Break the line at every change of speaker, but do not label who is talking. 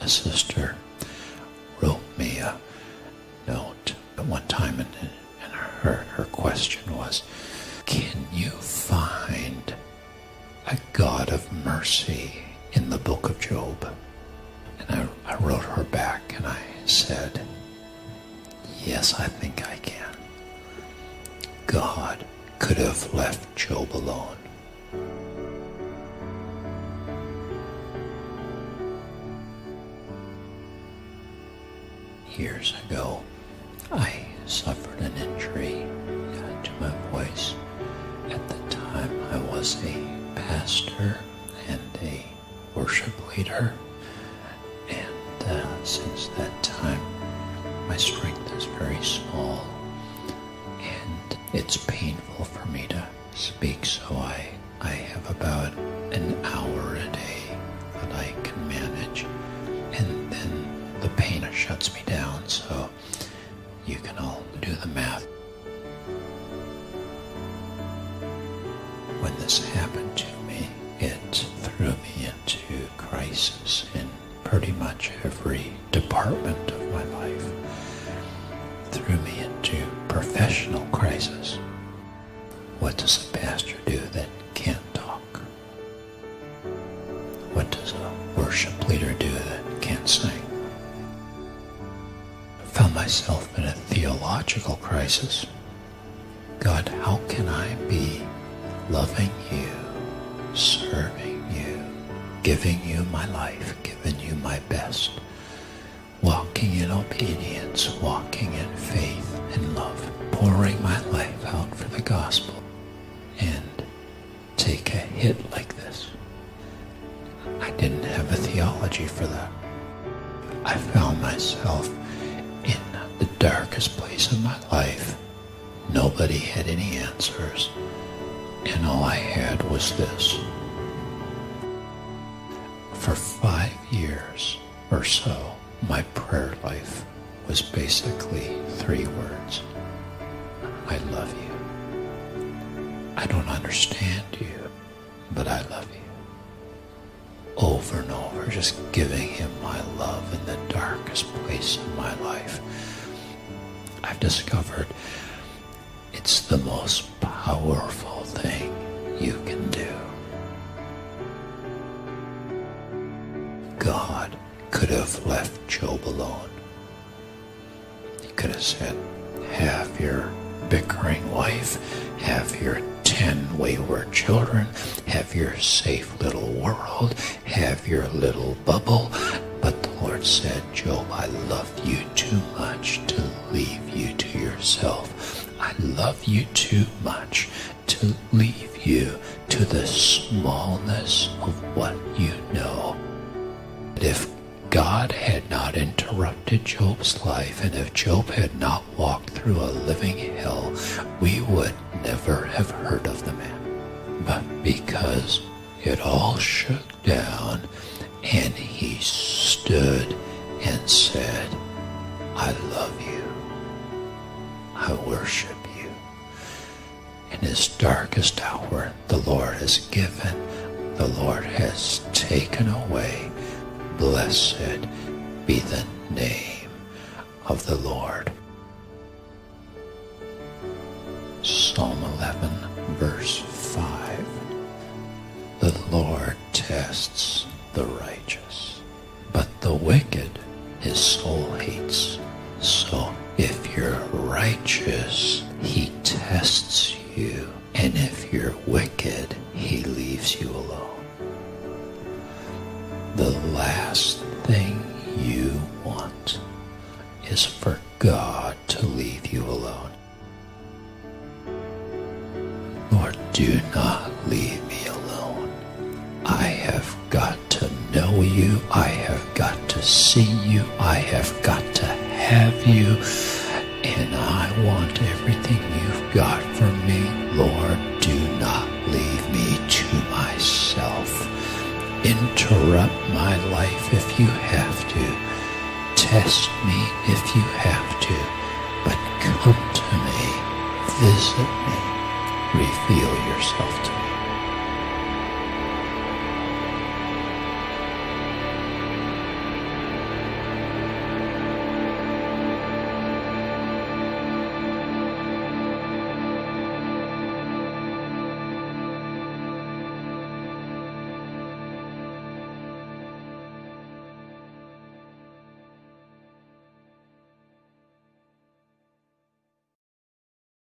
A sister wrote me a note at one time, and her question was, can you find a God of mercy in the book of Job? And I wrote her back and I said, yes, I think I can. God could have left Job alone. Years ago, I suffered an injury to my voice. At the time, I was a pastor and a worship leader. And since that time, my strength is very small. And it's painful for me to speak, so I have about an hour a day that I can manage. And then the pain shuts me down, so you can all do the math. When this happened to me, it threw me into crisis in pretty much every department of my life. It threw me into professional crisis. What does a pastor do that can't talk? What does a worship leader do that can't sing? I found myself in a theological crisis. God, how can I be loving you, serving you, giving you my life, giving you my best, walking in obedience, walking in faith and love, pouring my life out for the gospel, and take a hit like this? I didn't have a theology for that. I found myself in the darkest place of my life. Nobody had any answers, and all I had was this. For 5 years or so, my prayer life was basically 3 words. I love you. I don't understand you, but I love you. Over and over, just giving him my love in the darkest place of my life. I've discovered it's the most powerful thing you can do. God could have left Job alone. He could have said, have your bickering wife, have your 10 wayward children, have your safe little world, have your little bubble. But the Lord said, Job, I love you too much to leave you to yourself. I love you too much to leave you to the smallness of what you know. If God had not interrupted Job's life, and if Job had not walked through a living hell, we would never have heard of the man. But because it all shook down, and he stood and said, I love you. I worship you. In his darkest hour, the Lord has given, the Lord has taken away. Blessed be the name of the Lord. Psalm 11, verse 5. The Lord tests the righteous, but the wicked his soul hates. So if you're righteous, he tests you, and if you're wicked, he leaves you alone. The last thing you want is for God to leave you alone. Lord, do not leave me alone. I have got to know you. I have got to see you. I have got to have you. And I want everything you've got for me. Lord, do not leave me to myself. Interrupt my life if you have to. Test me if you have to. But come to me. Visit me. Reveal yourself to me.